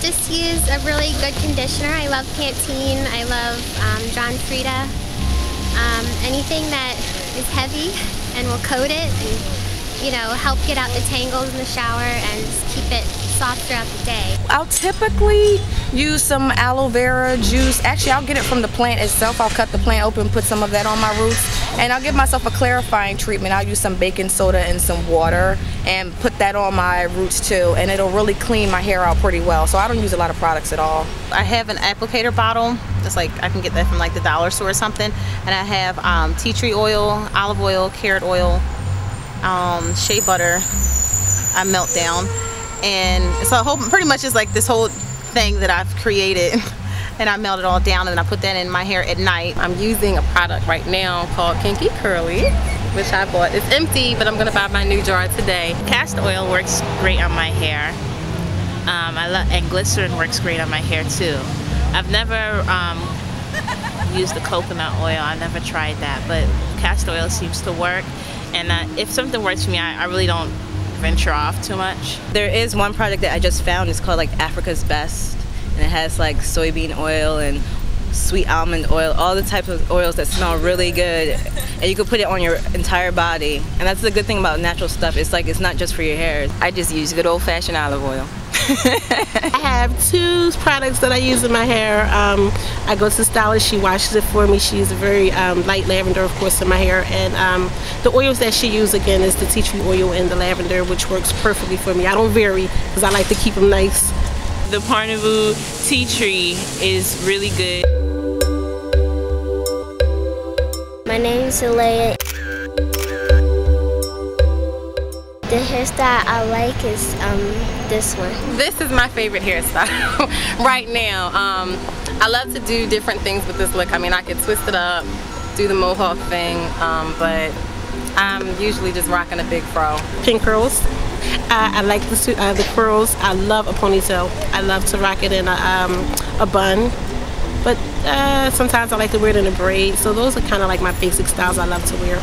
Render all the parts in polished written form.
just use a really good conditioner. I love Pantene. I love John Frieda. Anything that is heavy and will coat it and, you know, help get out the tangles in the shower and just keep it soft throughout the day. I'll typically use some aloe vera juice. Actually, I'll get it from the plant itself. I'll cut the plant open, put some of that on my roots, and I'll give myself a clarifying treatment. I'll use some baking soda and some water and put that on my roots too, and it'll really clean my hair out pretty well. So I don't use a lot of products at all. I have an applicator bottle. It's like I can get that from like the dollar store or something, and I have tea tree oil, olive oil, carrot oil, shea butter. I melt down, and so pretty much is like this whole thing that I've created, and I melt it all down, and I put that in my hair at night. I'm using a product right now called Kinky Curly, which I bought. It's empty, but I'm gonna buy my new jar today. Castor oil works great on my hair. And glycerin works great on my hair too. I've never used the coconut oil. I never tried that, but castor oil seems to work. And if something works for me, I really don't venture off too much. There is one product that I just found. It's called like Africa's Best, and it has like soybean oil and sweet almond oil, all the types of oils that smell really good, and you can put it on your entire body. And that's the good thing about natural stuff. It's like it's not just for your hair. I just use good old-fashioned olive oil. I have two products that I use in my hair. I go to Stylist, she washes it for me. She uses a very light lavender, of course, in my hair. And the oils that she uses, again, is the tea tree oil and the lavender, which works perfectly for me. I don't vary because I like to keep them nice. The Parnavu tea tree is really good. My name is Alea. The hairstyle I like is this one. This is my favorite hairstyle right now. I love to do different things with this look. I mean, I could twist it up, do the mohawk thing, but I'm usually just rocking a big fro. Pin curls. I like the curls. I love a ponytail. I love to rock it in a bun. But sometimes I like to wear it in a braid. So those are kind of like my basic styles I love to wear.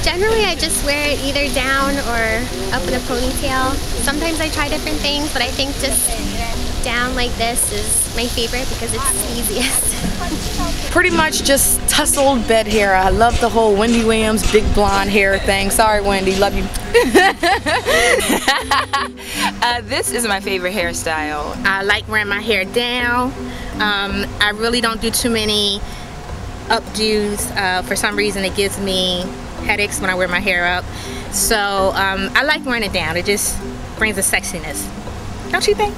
Generally, I just wear it either down or up in a ponytail. Sometimes I try different things, but I think just down like this is my favorite because it's the easiest. Pretty much just tousled bed hair. I love the whole Wendy Williams big blonde hair thing. Sorry, Wendy, love you. This is my favorite hairstyle. I like wearing my hair down. I really don't do too many updos. For some reason, it gives me headaches when I wear my hair up. So I like wearing it down. It just brings a sexiness. Don't you think?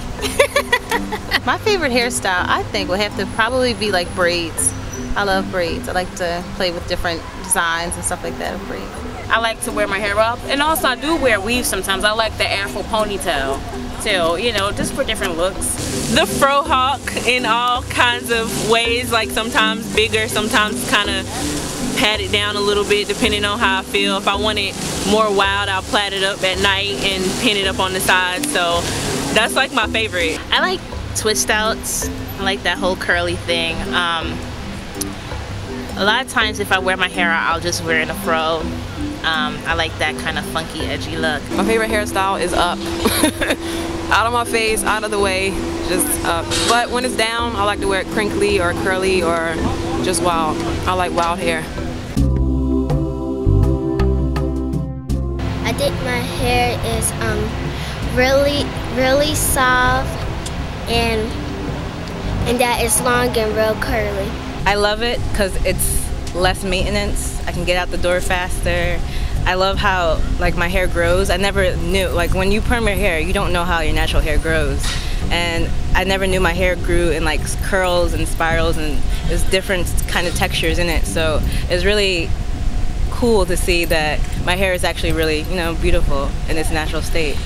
My favorite hairstyle, I think, would have to probably be like braids. I love braids. I like to play with different designs and stuff like that of braids. I like to wear my hair up, and also I do wear weaves sometimes. I like the afro ponytail too, you know, just for different looks. The fro hawk in all kinds of ways, like sometimes bigger, sometimes kind of pat it down a little bit depending on how I feel. If I want it more wild, I'll plait it up at night and pin it up on the side. So that's like my favorite. I like twist outs. I like that whole curly thing. A lot of times if I wear my hair out, I'll just wear it in a fro. I like that kind of funky, edgy look. My favorite hairstyle is up. Out of my face, out of the way, just up. But when it's down, I like to wear it crinkly or curly or just wild. I like wild hair. I think my hair is really soft and that it's long and real curly. I love it because it's less maintenance. I can get out the door faster. I love how like my hair grows. I never knew, like when you perm your hair, you don't know how your natural hair grows. And I never knew my hair grew in like curls and spirals, and there's different kind of textures in it. So it's really cool to see that my hair is actually really, you know, beautiful in its natural state.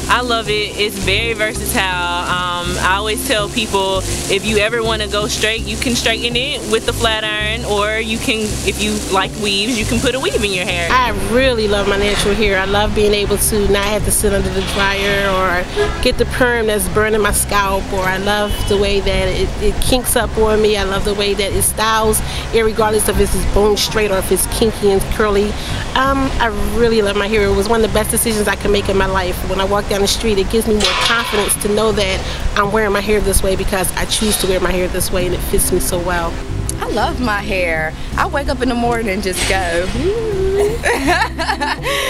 I love it. It's very versatile. I always tell people if you ever want to go straight, you can straighten it with the flat iron, or you can, if you like weaves, you can put a weave in your hair. I really love my natural hair. I love being able to not have to sit under the dryer or get the perm that's burning my scalp, or I love the way that it kinks up on me. I love the way that it styles, regardless of if it's bone straight or if it's kinky and curly. I really love my hair. It was one of the best decisions I could make in my life. When I walked out down the street, it gives me more confidence to know that I'm wearing my hair this way because I choose to wear my hair this way and it fits me so well. I love my hair. I wake up in the morning and just go.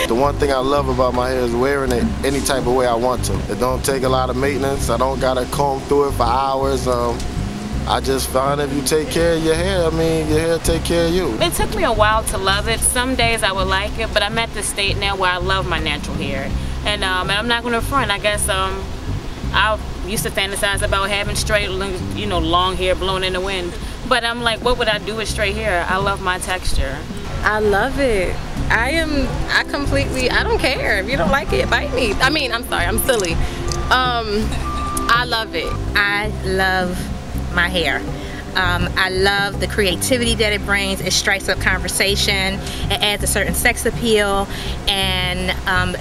The one thing I love about my hair is wearing it any type of way I want to. It don't take a lot of maintenance. I don't gotta comb through it for hours. I just find if you take care of your hair, I mean, your hair take care of you. It took me a while to love it. Some days I would like it, but I'm at the state now where I love my natural hair. And I'm not gonna front. I guess I used to fantasize about having straight, you know, long hair blowing in the wind. But I'm like, what would I do with straight hair? I love my texture. I love it. I don't care. If you don't like it, bite me. I mean, I'm sorry, I'm silly. I love it. I love my hair. I love the creativity that it brings. It strikes up conversation. It adds a certain sex appeal. And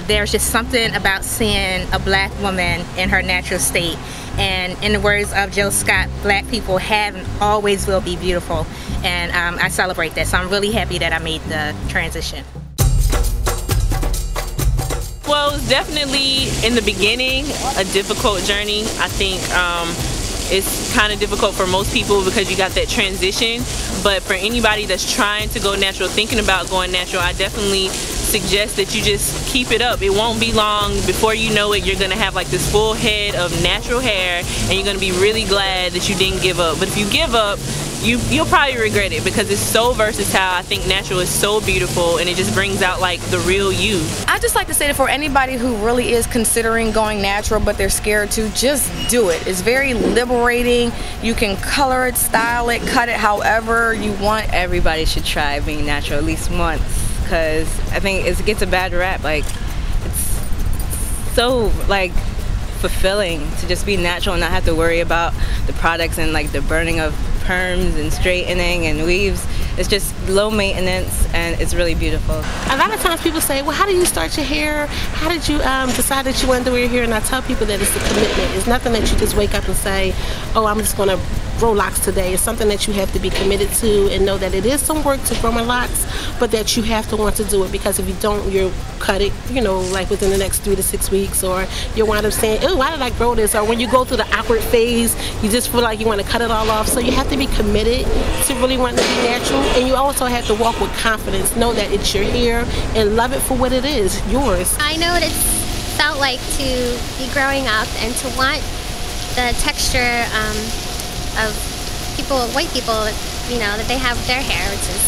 there's just something about seeing a black woman in her natural state. And in the words of Joe Scott, black people have and always will be beautiful. And I celebrate that. So I'm really happy that I made the transition. Well, it's definitely in the beginning a difficult journey. I think it's kind of difficult for most people because you got that transition. But for anybody that's trying to go natural, thinking about going natural, I definitely suggest that you just keep it up. It won't be long before you know it, you're gonna have like this full head of natural hair and you're gonna be really glad that you didn't give up. But if you give up, you'll probably regret it because it's so versatile. I think natural is so beautiful and it just brings out like the real you. I just like to say that for anybody who really is considering going natural but they're scared to, just do it. It's very liberating. You can color it, style it, cut it however you want. Everybody should try being natural at least once because I think it gets a bad rap. Like, it's so like fulfilling to just be natural and not have to worry about the products and like the burning of perms and straightening and weaves. It's just low maintenance and it's really beautiful. A lot of times people say, well, how did you start your hair? How did you decide that you wanted to wear your hair? And I tell people that it's a commitment. It's nothing that you just wake up and say, oh, I'm just going to grow locks today. It's something that you have to be committed to and know that it is some work to grow my locks, but that you have to want to do it, because if you don't, you'll cut it, you know, like within the next 3 to 6 weeks, or you'll wind up saying, oh, why did I grow this? Or when you go through the awkward phase, you just feel like you want to cut it all off. So you have to be committed to really wanting to be natural, and you also have to walk with confidence, know that it's your hair and love it for what it is, yours. I know what it's felt like to be growing up and to want the texture of people, white people, you know, that they have their hair, which is,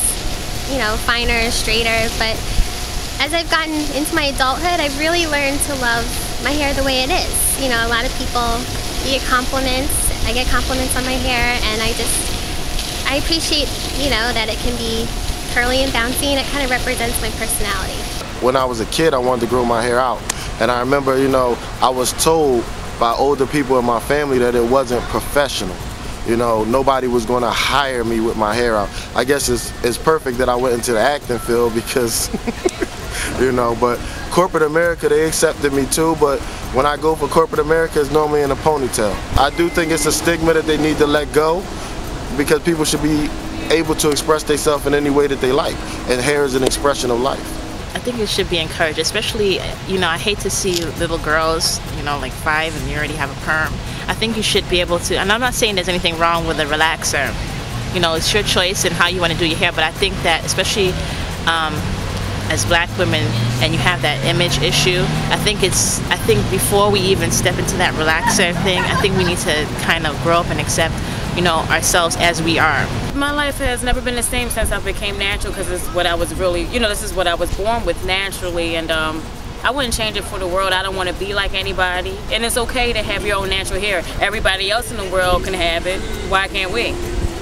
you know, finer, straighter. But as I've gotten into my adulthood, I've really learned to love my hair the way it is. You know, a lot of people, you get compliments. I get compliments on my hair, and I appreciate, you know, that it can be curly and bouncy, and it kind of represents my personality. When I was a kid, I wanted to grow my hair out. And I remember, you know, I was told by older people in my family that it wasn't professional. You know, nobody was going to hire me with my hair out. I guess it's perfect that I went into the acting field because, you know, but corporate America, they accepted me too, but when I go for corporate America, it's normally in a ponytail. I do think it's a stigma that they need to let go, because people should be able to express themselves in any way that they like, and hair is an expression of life. I think it should be encouraged, especially, you know, I hate to see little girls, you know, like 5 and you already have a perm. I think you should be able to, and I'm not saying there's anything wrong with a relaxer. You know, it's your choice and how you want to do your hair, but I think that especially as black women, and you have that image issue, I think before we even step into that relaxer thing, I think we need to kind of grow up and accept, you know, ourselves as we are. My life has never been the same since I became natural, because it's what I was really, you know, this is what I was born with naturally, and I wouldn't change it for the world. I don't want to be like anybody, and it's okay to have your own natural hair. Everybody else in the world can have it. Why can't we?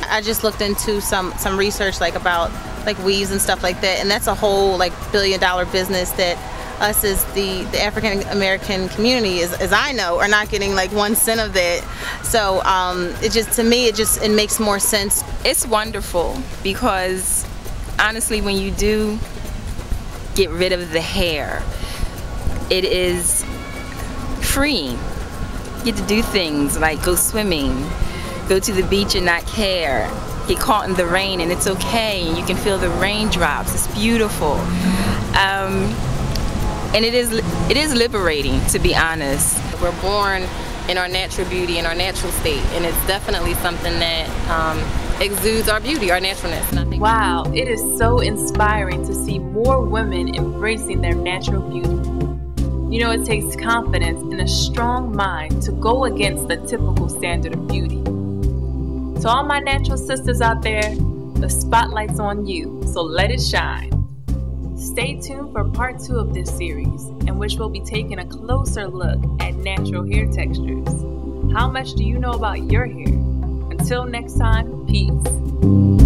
I just looked into some research like about like weaves and stuff like that, and that's a whole like $billion business that us as the African American community, as I know, are not getting like 1 cent of that. So it just, to me, it makes more sense. It's wonderful because honestly, when you do get rid of the hair, it is freeing. You get to do things like go swimming, go to the beach and not care, get caught in the rain and it's okay, and you can feel the raindrops. It's beautiful. And it is liberating, to be honest. We're born in our natural beauty, in our natural state, and it's definitely something that exudes our beauty, our naturalness. And I think wow, it is so inspiring to see more women embracing their natural beauty. You know, it takes confidence and a strong mind to go against the typical standard of beauty. To all my natural sisters out there, the spotlight's on you, so let it shine. Stay tuned for part 2 of this series, in which we'll be taking a closer look at natural hair textures. How much do you know about your hair? Until next time, peace.